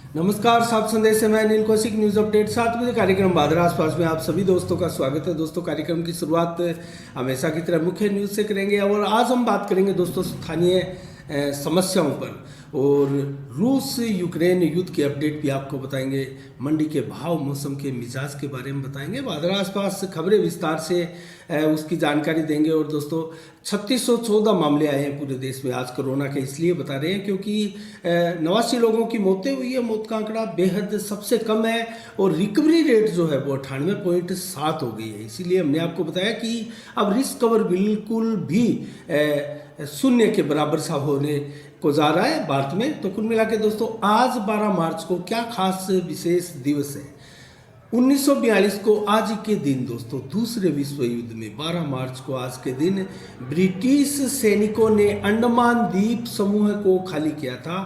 नमस्कार, साफ संदेश से मैं अनिल कौशिक। न्यूज अपडेट 7 बजे कार्यक्रम बादरा आसपास में आप सभी दोस्तों का स्वागत है। दोस्तों, कार्यक्रम की शुरुआत हमेशा की तरह मुख्य न्यूज से करेंगे और आज हम बात करेंगे दोस्तों स्थानीय समस्याओं पर और रूस यूक्रेन युद्ध के अपडेट भी आपको बताएंगे। मंडी के भाव, मौसम के मिजाज के बारे में बताएंगे। बादरा आसपास खबरें विस्तार से उसकी जानकारी देंगे। और दोस्तों 3614 मामले आए हैं पूरे देश में आज कोरोना के, इसलिए बता रहे हैं क्योंकि 89 लोगों की मौतें हुई है। मौत का आंकड़ा बेहद सबसे कम है और रिकवरी रेट जो है वो 98.7 हो गई है। इसीलिए हमने आपको बताया कि अब रिस्क कवर बिल्कुल भी शून्य के बराबर सा होने को जा रहा है भारत में। तो कुल मिला के दोस्तों आज 12 मार्च को क्या खास विशेष दिवस है। 1942 को आज के दिन दोस्तों दूसरे विश्व युद्ध में 12 मार्च को आज के दिन ब्रिटिश सैनिकों ने अंडमान द्वीप समूह को खाली किया था,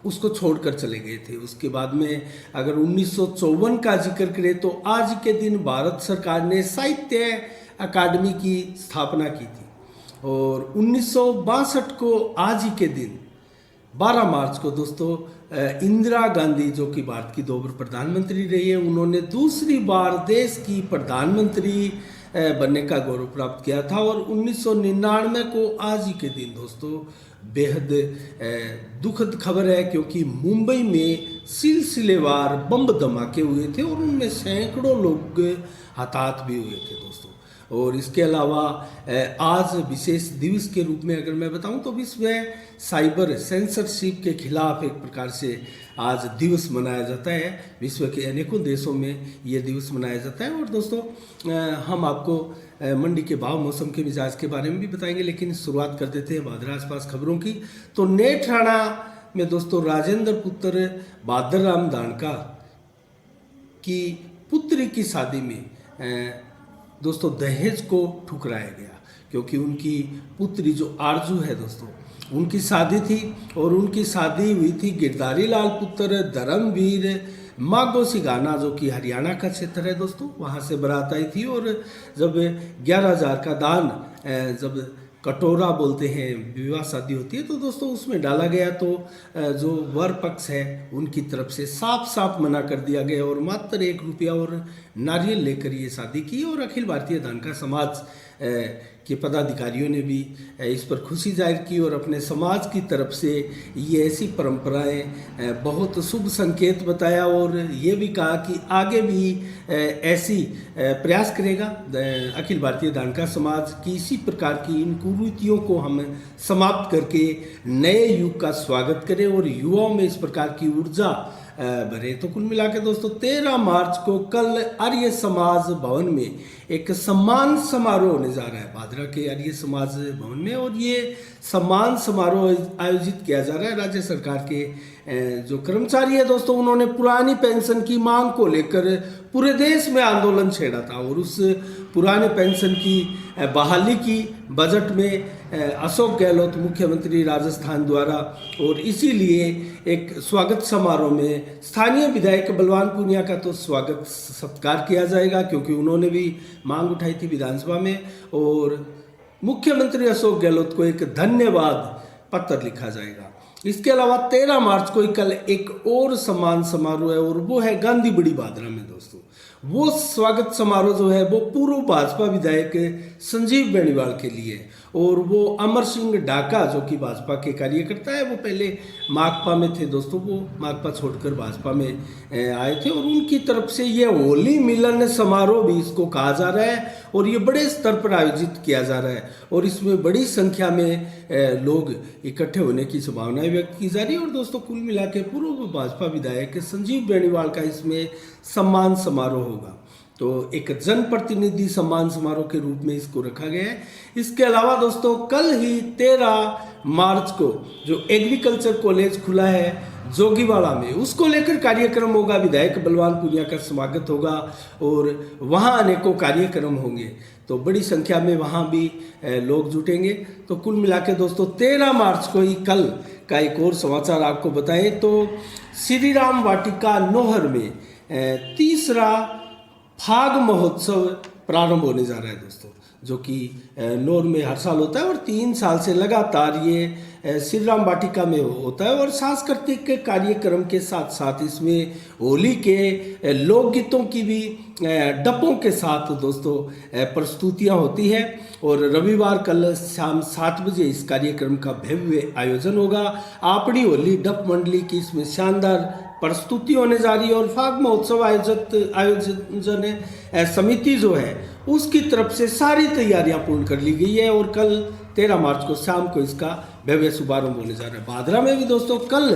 उसको छोड़कर चले गए थे। उसके बाद में अगर 1954 का जिक्र करें तो आज के दिन भारत सरकार ने साहित्य अकादमी की स्थापना की थी। और 1962 को आज ही के दिन 12 मार्च को दोस्तों इंदिरा गांधी, जो कि भारत की 2 बार प्रधानमंत्री रही है, उन्होंने दूसरी बार देश की प्रधानमंत्री बनने का गौरव प्राप्त किया था। और 1999 को आज ही के दिन दोस्तों बेहद दुखद खबर है क्योंकि मुंबई में सिलसिलेवार बम धमाके हुए थे और उनमें सैकड़ों लोग हताहत भी हुए थे दोस्तों। और इसके अलावा आज विशेष दिवस के रूप में अगर मैं बताऊं तो विश्व साइबर सेंसरशिप के खिलाफ एक प्रकार से आज दिवस मनाया जाता है। विश्व के अनेकों देशों में ये दिवस मनाया जाता है। और दोस्तों हम आपको मंडी के भाव, मौसम के मिजाज के बारे में भी बताएंगे, लेकिन शुरुआत कर देते हैं बादरा आसपास खबरों की। तो नेठाणा में दोस्तों राजेंद्र पुत्र बहादुर राम दानका की पुत्री की शादी में दोस्तों दहेज को ठुकराया गया क्योंकि उनकी पुत्री जो आरजू है दोस्तों, उनकी शादी थी और उनकी शादी हुई थी गिरधारी लाल पुत्र धर्मवीर मागो सिघाना, जो कि हरियाणा का क्षेत्र है दोस्तों। वहाँ से बारात आई थी और जब 11,000 का दान, जब कटोरा बोलते हैं, विवाह शादी होती है तो दोस्तों उसमें डाला गया तो जो वर पक्ष है उनकी तरफ से साफ साफ मना कर दिया गया और मात्र 1 रुपया और नारियल लेकर ये शादी की। और अखिल भारतीय दानका समाज के पदाधिकारियों ने भी इस पर खुशी जाहिर की और अपने समाज की तरफ से ये ऐसी परंपराएं बहुत शुभ संकेत बताया और ये भी कहा कि आगे भी ऐसी प्रयास करेगा अखिल भारतीय दानका समाज की। इसी प्रकार की इन कुरीतियों को हम समाप्त करके नए युग का स्वागत करें और युवाओं में इस प्रकार की ऊर्जा भरे। तो कुल मिला के दोस्तों 13 मार्च को कल आर्य समाज भवन में एक सम्मान समारोह होने जा रहा है, बादरा के आर्य समाज भवन में। और ये सम्मान समारोह आयोजित किया जा रहा है। राज्य सरकार के जो कर्मचारी है दोस्तों, उन्होंने पुरानी पेंशन की मांग को लेकर पूरे देश में आंदोलन छेड़ा था और उस पुराने पेंशन की बहाली की बजट में अशोक गहलोत मुख्यमंत्री राजस्थान द्वारा, और इसीलिए एक स्वागत समारोह में स्थानीय विधायक बलवान पूनिया का तो स्वागत सत्कार किया जाएगा क्योंकि उन्होंने भी मांग उठाई थी विधानसभा में। और मुख्यमंत्री अशोक गहलोत को एक धन्यवाद पत्र लिखा जाएगा। इसके अलावा 13 मार्च को कल एक और सम्मान समारोह है और वो है गांधी बड़ी बादरा में दोस्तों। वो स्वागत समारोह जो है वो पूर्व भाजपा विधायक संजीव बेनीवाल के लिए, और वो अमर सिंह डाका जो कि भाजपा के कार्यकर्ता है, वो पहले माकपा में थे दोस्तों, वो माकपा छोड़कर भाजपा में आए थे और उनकी तरफ से ये होली मिलन समारोह भी इसको कहा जा रहा है और ये बड़े स्तर पर आयोजित किया जा रहा है और इसमें बड़ी संख्या में लोग इकट्ठे होने की संभावनाएं व्यक्त की जा रही है। और दोस्तों कुल मिला के पूर्व भाजपा विधायक संजीव बेनीवाल का इसमें सम्मान समारोह होगा। तो एक जनप्रतिनिधि सम्मान समारोह के रूप में इसको रखा गया है। इसके अलावा दोस्तों कल ही 13 मार्च को जो एग्रीकल्चर कॉलेज खुला है जोगीवाड़ा में, उसको लेकर कार्यक्रम होगा। विधायक बलवान पूनिया का स्वागत होगा और वहाँ अनेकों कार्यक्रम होंगे, तो बड़ी संख्या में वहाँ भी लोग जुटेंगे। तो कुल मिला के दोस्तों 13 मार्च को ही कल का एक और समाचार आपको बताएं तो श्री राम वाटिका नोहर में तीसरा फाग महोत्सव प्रारंभ होने जा रहा है दोस्तों, जो कि नोर में हर साल होता है और 3 साल से लगातार ये श्री राम वाटिका में होता है और सांस्कृतिक कार्यक्रम के साथ साथ इसमें होली के लोकगीतों की भी डपों के साथ दोस्तों प्रस्तुतियां होती है और रविवार कल शाम 7 बजे इस कार्यक्रम का भव्य आयोजन होगा। आपड़ी होली डप मंडली की इसमें शानदार प्रस्तुति होने जा रही है और फाग महोत्सव आयोजन समिति जो है उसकी तरफ से सारी तैयारियां पूर्ण कर ली गई है और कल 13 मार्च को शाम को इसका भव्य शुभारंभ होने जा रहा है। भादरा में भी दोस्तों कल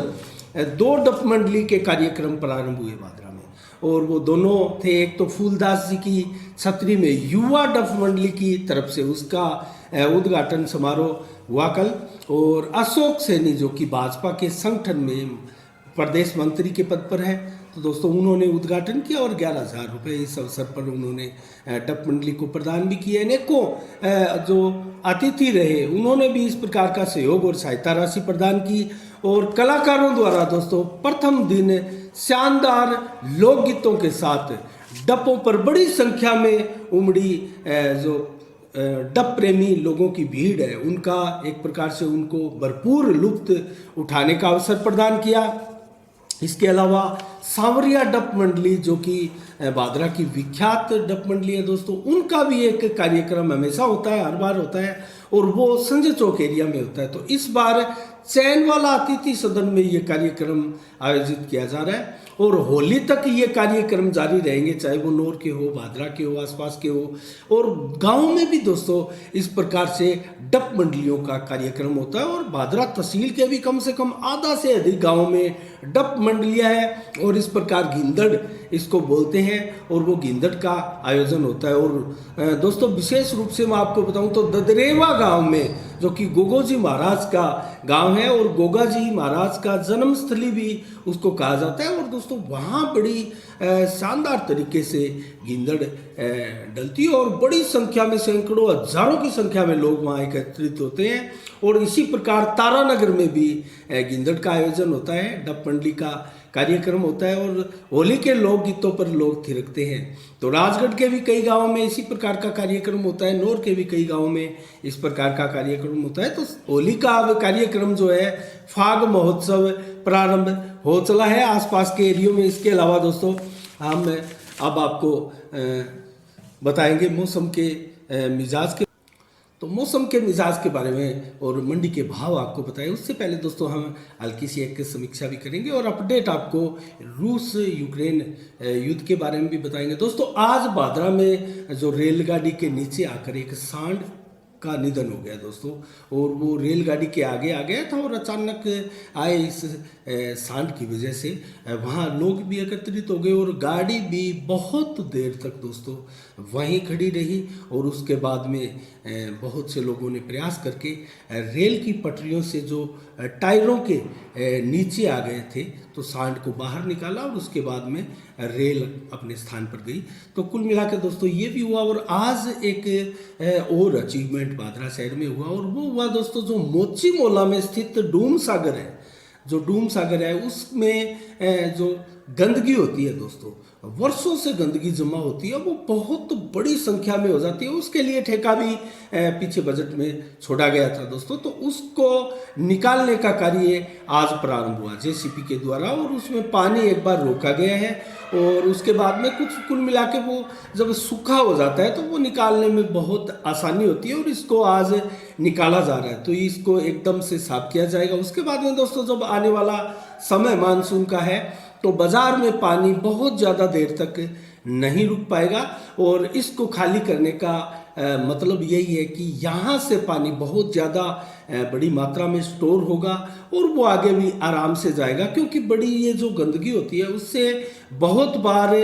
2 डप मंडली के कार्यक्रम प्रारंभ हुए भादरा में और वो दोनों थे, एक तो फूलदास जी की छतरी में युवा डप मंडली की तरफ से उसका उद्घाटन समारोह हुआ कल और अशोक सैनी जो कि भाजपा के संगठन में प्रदेश मंत्री के पद पर है, तो दोस्तों उन्होंने उद्घाटन किया और 11,000 रुपये इस अवसर पर उन्होंने डप मंडली को प्रदान भी किए। अनेकों जो अतिथि रहे उन्होंने भी इस प्रकार का सहयोग और सहायता राशि प्रदान की और कलाकारों द्वारा दोस्तों प्रथम दिन शानदार लोकगीतों के साथ डपों पर बड़ी संख्या में उमड़ी जो डप प्रेमी लोगों की भीड़ है उनका एक प्रकार से उनको भरपूर लुत्फ उठाने का अवसर प्रदान किया। इसके अलावा सांवरिया डप मंडली जो कि भादरा की विख्यात डप मंडली है दोस्तों, उनका भी एक कार्यक्रम हमेशा होता है, हर बार होता है और वो संजय चौक एरिया में होता है। तो इस बार चैनवाला अतिथि सदन में ये कार्यक्रम आयोजित किया जा रहा है और होली तक ये कार्यक्रम जारी रहेंगे, चाहे वो नौर के हो, भादरा के हो, आसपास के हो और गांव में भी दोस्तों इस प्रकार से डप मंडलियों का कार्यक्रम होता है और भादरा तहसील के भी कम से कम आधा से अधिक गाँव में डप मंडलियाँ हैं और इस प्रकार गिंदड़ इसको बोलते हैं और वो गिंदड़ का आयोजन होता है। और दोस्तों विशेष रूप से मैं आपको बताऊं तो ददरेवा गांव में जो कि गोगोजी महाराज का गांव है और गोगा जी महाराज का जन्मस्थली भी उसको कहा जाता है और दोस्तों वहाँ बड़ी शानदार तरीके से गिंदड़ डलती है और बड़ी संख्या में सैकड़ों हजारों की संख्या में लोग वहाँ एकत्रित होते हैं और इसी प्रकार तारानगर में भी गिंदड़ का आयोजन होता है, डप मंडली का कार्यक्रम होता है और होली के लोकगीतों पर लोग थिरकते हैं। तो राजगढ़ के भी कई गांवों में इसी प्रकार का कार्यक्रम होता है, नौर के भी कई गांवों में इस प्रकार का कार्यक्रम होता है। तो होली का कार्यक्रम जो है फाग महोत्सव प्रारंभ हो चला है आसपास के एरियो में। इसके अलावा दोस्तों हम अब आपको बताएंगे मौसम के मिजाज के, तो मौसम के मिजाज के बारे में और मंडी के भाव आपको बताएं। उससे पहले दोस्तों हम हल्की सी एक समीक्षा भी करेंगे और अपडेट आपको रूस यूक्रेन युद्ध के बारे में भी बताएंगे। दोस्तों आज भादरा में जो रेलगाड़ी के नीचे आकर एक सांड का निधन हो गया दोस्तों और वो रेलगाड़ी के आगे आ गया था और अचानक आए इस सांड की वजह से वहाँ लोग भी एकत्रित हो गए और गाड़ी भी बहुत देर तक दोस्तों वहीं खड़ी रही और उसके बाद में बहुत से लोगों ने प्रयास करके रेल की पटरियों से जो टायरों के नीचे आ गए थे तो सांड को बाहर निकाला और उसके बाद में रेल अपने स्थान पर गई। तो कुल मिलाकर दोस्तों ये भी हुआ और आज एक और अचीवमेंट भादरा शहर में हुआ और वो हुआ दोस्तों जो मोची मोला में स्थित डूम सागर है, जो डूम सागर है उसमें जो गंदगी होती है दोस्तों, वर्षों से गंदगी जमा होती है, वो बहुत बड़ी संख्या में हो जाती है। उसके लिए ठेका भी पीछे बजट में छोड़ा गया था दोस्तों, तो उसको निकालने का कार्य आज प्रारंभ हुआ जेसीपी के द्वारा और उसमें पानी एक बार रोका गया है और उसके बाद में कुछ कुल मिला के वो जब सूखा हो जाता है तो वो निकालने में बहुत आसानी होती है और इसको आज निकाला जा रहा है। तो इसको एकदम से साफ किया जाएगा। उसके बाद में दोस्तों जब आने वाला समय मानसून का है तो बाजार में पानी बहुत ज़्यादा देर तक नहीं रुक पाएगा और इसको खाली करने का मतलब यही है कि यहाँ से पानी बहुत ज़्यादा बड़ी मात्रा में स्टोर होगा और वो आगे भी आराम से जाएगा, क्योंकि बड़ी ये जो गंदगी होती है उससे बहुत बार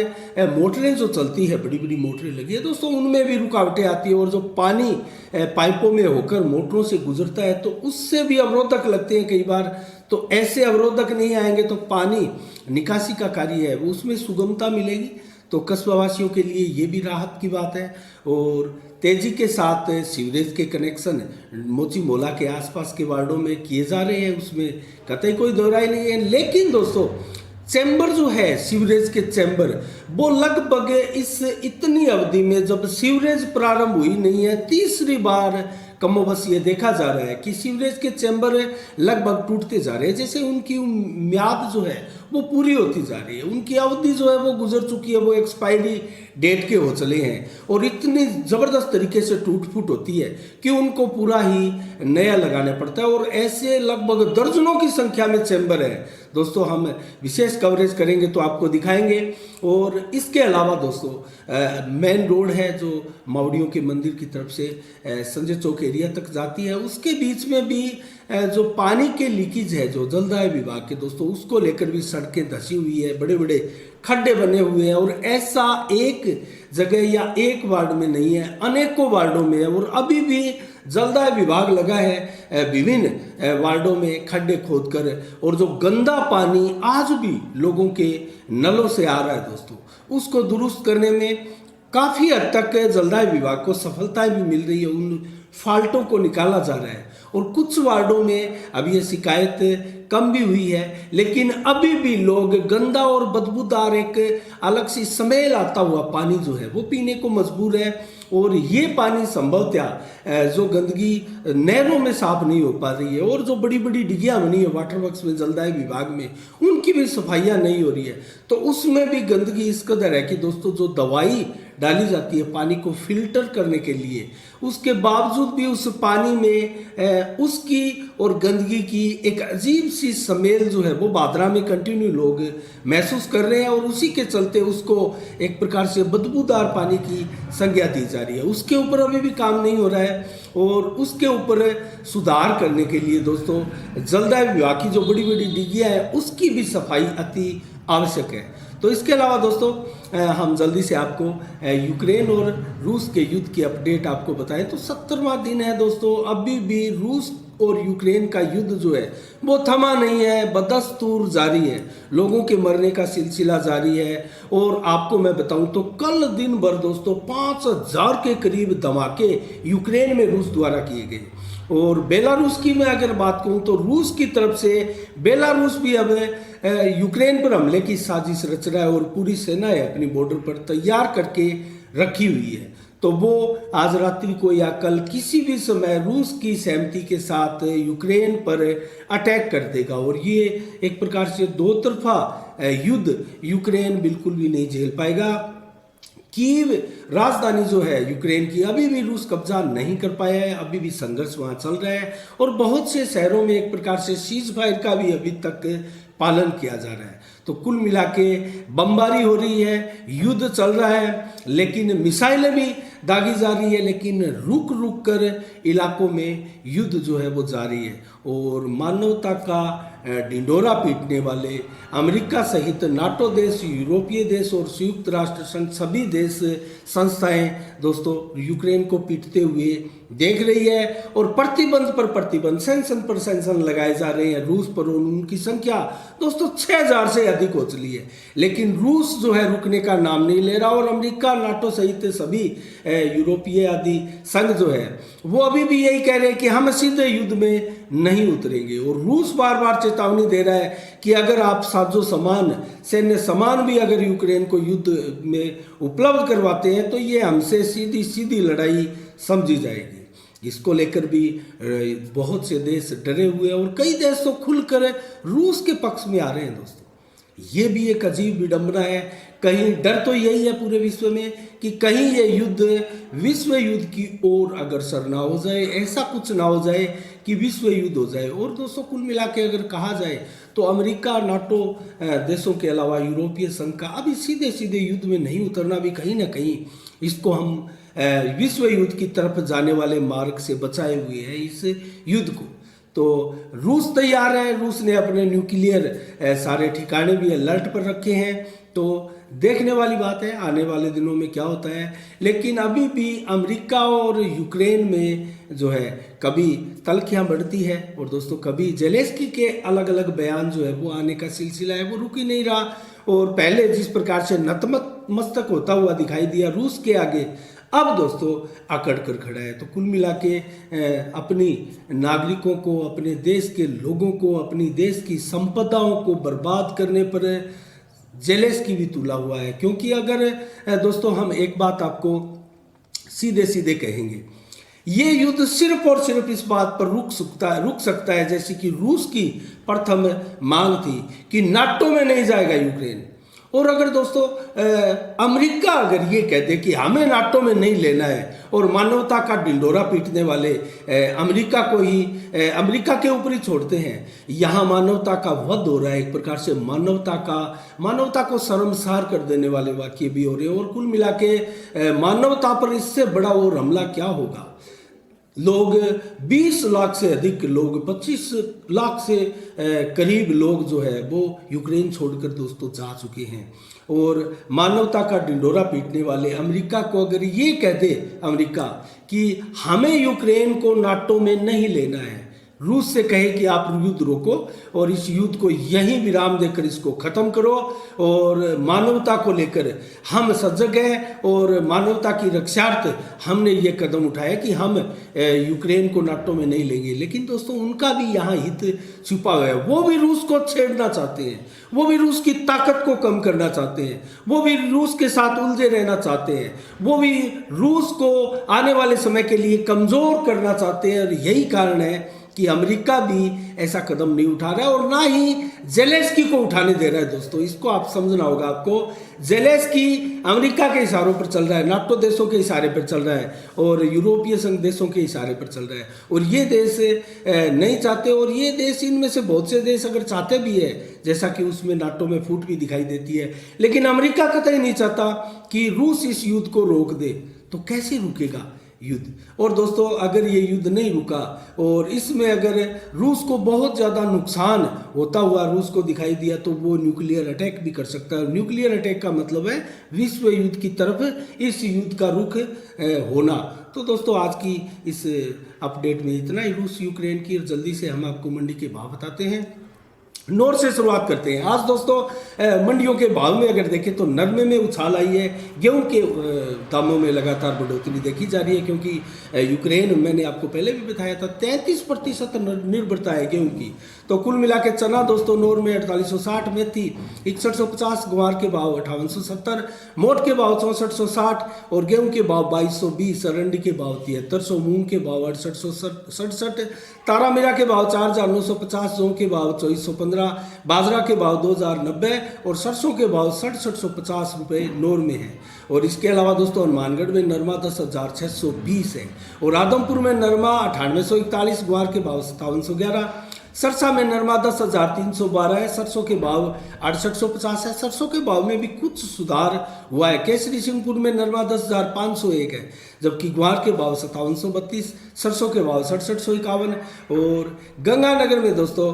मोटरें जो चलती है, बड़ी बड़ी मोटरें लगी है दोस्तों, उनमें भी रुकावटें आती है और जो पानी पाइपों में होकर मोटरों से गुजरता है तो उससे भी अवरोधक लगते हैं कई बार। तो ऐसे अवरोधक नहीं आएंगे तो पानी निकासी का कार्य है उसमें सुगमता मिलेगी। तो कस्बावासियों के लिए ये भी राहत की बात है और तेजी के साथ सीवरेज के कनेक्शन मोची मोला के आसपास के वार्डों में किए जा रहे हैं, उसमें कतई कोई दोहराई नहीं है। लेकिन दोस्तों चैम्बर जो है सीवरेज के चैम्बर वो लगभग इस इतनी अवधि में जब सीवरेज प्रारंभ हुई नहीं है तीसरी बार कमोबस ये देखा जा रहा है कि सीवरेज के चैम्बर लगभग टूटते जा रहे हैं, जैसे उनकी म्याद जो है वो पूरी होती जा रही है, उनकी अवधि जो है वो गुजर चुकी है, वो एक्सपायरी डेट के हो चले हैं और इतनी ज़बरदस्त तरीके से टूट फूट होती है कि उनको पूरा ही नया लगाना पड़ता है। और ऐसे लगभग दर्जनों की संख्या में चैम्बर है दोस्तों, हम विशेष कवरेज करेंगे तो आपको दिखाएंगे। और इसके अलावा दोस्तों मेन रोड है जो मावड़ियों के मंदिर की तरफ से संजय चौक एरिया तक जाती है, उसके बीच में भी जो पानी के लीकेज है जो जलदाय विभाग के दोस्तों, उसको लेकर भी सड़कें धसी हुई है, बड़े बड़े खड्डे बने हुए हैं। और ऐसा एक जगह या एक वार्ड में नहीं है, अनेकों वार्डों में है और अभी भी जलदाय विभाग लगा है विभिन्न वार्डों में खड्डे खोदकर। और जो गंदा पानी आज भी लोगों के नलों से आ रहा है दोस्तों, उसको दुरुस्त करने में काफ़ी हद तक जलदाय विभाग को सफलताएं भी मिल रही है, उन फाल्टों को निकाला जा रहा है। और कुछ वार्डों में अब ये शिकायत कम भी हुई है, लेकिन अभी भी लोग गंदा और बदबूदार एक अलग सी स्मेल आता हुआ पानी जो है वो पीने को मजबूर है। और ये पानी संभवतः जो गंदगी नहरों में साफ नहीं हो पा रही है और जो बड़ी बड़ी डिगियाँ बनी है वाटर वर्क्स में जलदाय विभाग में, उनकी भी सफाइयाँ नहीं हो रही है, तो उसमें भी गंदगी इस कदर है कि दोस्तों जो दवाई डाली जाती है पानी को फिल्टर करने के लिए, उसके बावजूद भी उस पानी में उसकी और गंदगी की एक अजीब सी स्मेल जो है वो बादरा में कंटिन्यू लोग महसूस कर रहे हैं। और उसी के चलते उसको एक प्रकार से बदबूदार पानी की संज्ञा दी जा रही है। उसके ऊपर अभी भी काम नहीं हो रहा है और उसके ऊपर सुधार करने के लिए दोस्तों जलदाय विभाग की जो बड़ी बड़ी डिगियाँ हैं उसकी भी सफाई अति आवश्यक है। तो इसके अलावा दोस्तों हम जल्दी से आपको यूक्रेन और रूस के युद्ध की अपडेट आपको बताएं तो 70वां दिन है दोस्तों, अभी भी रूस और यूक्रेन का युद्ध जो है वो थमा नहीं है, बदस्तूर जारी है, लोगों के मरने का सिलसिला जारी है। और आपको मैं बताऊं तो कल दिन भर दोस्तों 5000 के करीब धमाके यूक्रेन में रूस द्वारा किए गए। और बेलारूस की मैं अगर बात कहूं तो रूस की तरफ से बेलारूस भी अब यूक्रेन पर हमले की साजिश रच रहा है और पूरी सेनाएं अपनी बॉर्डर पर तैयार करके रखी हुई है। तो वो आज रात्रि को या कल किसी भी समय रूस की सहमति के साथ यूक्रेन पर अटैक कर देगा और ये एक प्रकार से दो तरफा युद्ध यूक्रेन बिल्कुल भी नहीं झेल पाएगा। कीव राजधानी जो है यूक्रेन की, अभी भी रूस कब्जा नहीं कर पाया है, अभी भी संघर्ष वहां चल रहा है और बहुत से शहरों में एक प्रकार से सीज फायर का भी अभी तक पालन किया जा रहा है। तो कुल मिला के बमबारी हो रही है, युद्ध चल रहा है, लेकिन मिसाइलें भी दागी जा रही है, लेकिन रुक रुक कर इलाकों में युद्ध जो है वो जारी है। और मानवता का ढिंढोरा पीटने वाले अमेरिका सहित नाटो देश, यूरोपीय देश और संयुक्त राष्ट्र संघ सभी देश संस्थाएं दोस्तों यूक्रेन को पीटते हुए देख रही है और प्रतिबंध पर प्रतिबंध, सैंक्शन पर सैंक्शन लगाए जा रहे हैं रूस पर। उनकी संख्या दोस्तों 6000 से अधिक हो चली है, लेकिन रूस जो है रुकने का नाम नहीं ले रहा और अमेरिका, नाटो सहित सभी यूरोपीय आदि संघ जो है वो अभी भी यही कह रहे हैं कि हम सीधे युद्ध में नहीं उतरेंगे। और रूस बार बार चेतावनी दे रहा है कि अगर आप साजो सामान, सैन्य सामान भी अगर यूक्रेन को युद्ध में उपलब्ध करवाते हैं तो ये हमसे सीधी सीधी लड़ाई समझी जाएगी। इसको लेकर भी बहुत से देश डरे हुए हैं और कई देश तो खुलकर रूस के पक्ष में आ रहे हैं दोस्तों। ये भी एक अजीब विडंबना है। कहीं डर तो यही है पूरे विश्व में कि कहीं ये युद्ध विश्व युद्ध की ओर अग्रसर ना हो जाए, ऐसा कुछ ना हो जाए कि विश्व युद्ध हो जाए। और दोस्तों कुल मिला के अगर कहा जाए तो अमेरिका, नाटो देशों के अलावा यूरोपीय संघ का अभी सीधे सीधे युद्ध में नहीं उतरना भी कहीं ना कहीं इसको हम विश्व युद्ध की तरफ जाने वाले मार्ग से बचाए हुए हैं इस युद्ध को। तो रूस तैयार है, रूस ने अपने न्यूक्लियर सारे ठिकाने भी अलर्ट पर रखे हैं। तो देखने वाली बात है आने वाले दिनों में क्या होता है। लेकिन अभी भी अमेरिका और यूक्रेन में जो है कभी तल्खियाँ बढ़ती है और दोस्तों कभी जेलेंस्की के अलग अलग बयान जो है वो आने का सिलसिला है वो रुक ही नहीं रहा। और पहले जिस प्रकार से नतमस्तक होता हुआ दिखाई दिया रूस के आगे, अब दोस्तों अकड़ कर खड़ा है। तो कुल मिला के अपनी नागरिकों को, अपने देश के लोगों को, अपनी देश की संपदाओं को बर्बाद करने पर जेलेंस्की भी तुला हुआ है। क्योंकि अगर दोस्तों हम एक बात आपको सीधे सीधे कहेंगे ये युद्ध सिर्फ और सिर्फ इस बात पर रुक सकता है जैसी कि रूस की प्रथम मांग थी कि नाटो में नहीं जाएगा यूक्रेन। और अगर दोस्तों अमेरिका अगर ये कह दे कि हमें नाटो में नहीं लेना है और मानवता का ढिंढोरा पीटने वाले अमेरिका को ही अमेरिका के ऊपर ही छोड़ते हैं, यहाँ मानवता का वध हो रहा है। एक प्रकार से मानवता को शर्मसार कर देने वाले वाक्य भी हो रहे हैं। और कुल मिला के मानवता पर इससे बड़ा और हमला क्या होगा। लोग 20 लाख से अधिक लोग 25 लाख से करीब लोग जो है वो यूक्रेन छोड़कर दोस्तों जा चुके हैं। और मानवता का ढिंढोरा पीटने वाले अमेरिका को अगर ये कह दे अमेरिका कि हमें यूक्रेन को नाटो में नहीं लेना है, रूस से कहे कि आप युद्ध रोको और इस युद्ध को यहीं विराम देकर इसको खत्म करो और मानवता को लेकर हम सजग हैं और मानवता की रक्षार्थ हमने ये कदम उठाया कि हम यूक्रेन को नाटो में नहीं लेंगे। लेकिन दोस्तों उनका भी यहाँ हित छुपा हुआ है। वो भी रूस को छेड़ना चाहते हैं, वो भी रूस की ताकत को कम करना चाहते हैं, वो भी रूस के साथ उलझे रहना चाहते हैं, वो भी रूस को आने वाले समय के लिए कमज़ोर करना चाहते हैं। और यही कारण है कि अमेरिका भी ऐसा कदम नहीं उठा रहा है और ना ही जेलेंस्की को उठाने दे रहा है। दोस्तों इसको आप समझना होगा। आपको जेलेंस्की अमेरिका के इशारों पर चल रहा है, नाटो देशों के इशारे पर चल रहा है और यूरोपीय संघ देशों के इशारे पर चल रहा है। और ये देश नहीं चाहते, और ये देश इनमें से बहुत से देश अगर चाहते भी है, जैसा कि उसमें नाटो में फूट भी दिखाई देती है, लेकिन अमेरिका कतई नहीं चाहता कि रूस इस युद्ध को रोक दे। तो कैसे रुकेगा युद्ध। और दोस्तों अगर ये युद्ध नहीं रुका और इसमें अगर रूस को बहुत ज़्यादा नुकसान होता हुआ रूस को दिखाई दिया तो वो न्यूक्लियर अटैक भी कर सकता है। न्यूक्लियर अटैक का मतलब है विश्व युद्ध की तरफ इस युद्ध का रुख होना। तो दोस्तों आज की इस अपडेट में इतना ही रूस यूक्रेन की। और जल्दी से हम आपको मंडी के भाव बताते हैं। नोर से शुरुआत करते हैं। आज दोस्तों मंडियों के भाव में अगर देखें तो नरमे में उछाल आई है, गेहूं के दामों में लगातार बढ़ोतरी देखी जा रही है क्योंकि यूक्रेन, मैंने आपको पहले भी बताया था, 33% निर्भरता है गेहूं की। तो कुल मिला के चना दोस्तों नोर में 4860, मेथी 6150, ग्वार के भाव 5870, मोट के भाव 6460 और गेहूं के भाव 2220, अरंडी के भाव 7300, मूंग के भाव 6867, तारा मीरा के भाव 4950, जौ के भाव 2415, बाजरा के भाव 2090 और सरसों के भाव 6750 रुपये नोर में है। और इसके अलावा दोस्तों हनुमानगढ़ में नरमा 10,620 है और आदमपुर में नरमा 9841, ग्वार के भाव 5711, सरसा में नरमा 10,312 है, सरसों के भाव 6850 है। सरसों के भाव में भी कुछ सुधार हुआ है। केसरी सिंहपुर में नरमा 10,501 है, जबकि ग्वार के भाव 5732, सरसों के भाव 6751 और गंगानगर में दोस्तों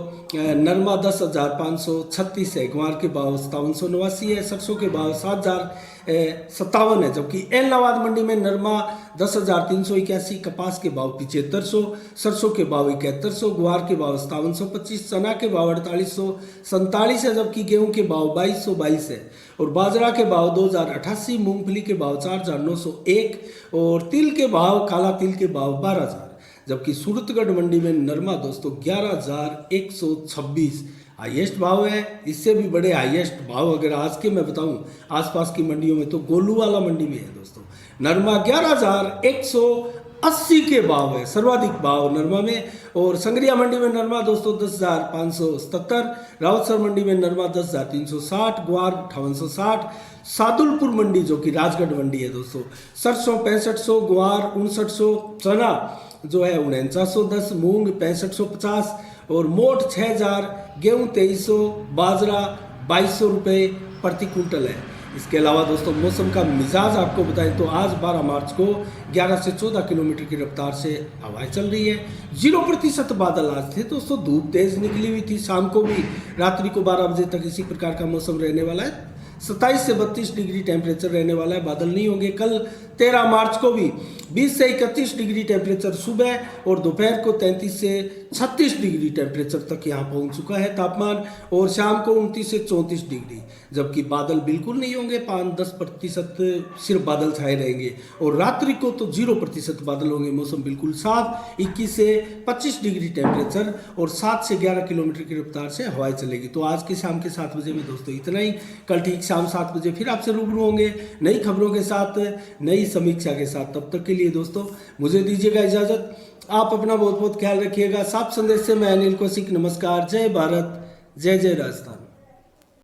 नरमा 10,536 है, ग्वार के भाव 5789 है, सरसों के भाव 7,057 है, जबकि एलनाबाद मंडी में नरमा 10,381, कपास के भाव 7500, सरसों के भाव 7100, ग्वार के भाव 5725, चना के भाव 4847 है, जबकि गेहूं के भाव 2222 है और बाजरा के भाव 2088, मूंगफली के भाव 4901 और तिल के भाव, काला तिल के भाव 12,000, जबकि सूरतगढ़ मंडी में नरमा दोस्तों 11,126 हाईएस्ट भाव है। इससे भी बड़े हाईएस्ट भाव अगर आज के मैं बताऊं आसपास की मंडियों में तो गोलूवाला मंडी में है दोस्तों, नरमा 11,180 के भाव है, सर्वाधिक भाव नरमा में। और संगरिया मंडी में नरमा दोस्तों 10,577, रावतसर मंडी में नरमा 10,360, ग्वार 5860, सादुलपुर मंडी जो कि राजगढ़ मंडी है दोस्तों, सरसों 6500, ग्वार 5900, चना जो है 4910, मूंग 6550 और मोट 6000, गेहूं 2300, बाजरा 2200 रुपये प्रति क्विंटल है। इसके अलावा दोस्तों मौसम का मिजाज आपको बताएं तो आज 12 मार्च को 11 से 14 किलोमीटर की रफ्तार से हवाएं चल रही है। 0% बादल आज थे दोस्तों, धूप तेज निकली हुई थी। शाम को भी रात्रि को 12 बजे तक इसी प्रकार का मौसम रहने वाला है। 27 से 32 डिग्री टेम्परेचर रहने वाला है, बादल नहीं होंगे। कल 13 मार्च को भी 20 से 31 डिग्री टेम्परेचर सुबह और दोपहर को 33 से 36 डिग्री टेम्परेचर तक यहाँ पहुँच चुका है तापमान, और शाम को 29 से 34 डिग्री, जबकि बादल बिल्कुल नहीं होंगे, 5-10% सिर्फ बादल छाए रहेंगे, और रात्रि को तो 0% बादल होंगे, मौसम बिल्कुल साफ, 21 से 25 डिग्री टेम्परेचर, और 7 से 11 किलोमीटर की रफ्तार से हवाएं चलेगी। तो आज के शाम के 7 बजे में दोस्तों इतना ही। कल ठीक शाम 7 बजे फिर आपसे रूबरू होंगे नई खबरों के साथ, नई समीक्षा के साथ। तब तक के लिए दोस्तों मुझे दीजिएगा इजाजत। आप अपना बहुत बहुत ख्याल रखिएगा। साफ संदेश से मैं अनिल कौशिक, नमस्कार, जय भारत, जय जय राजस्थान।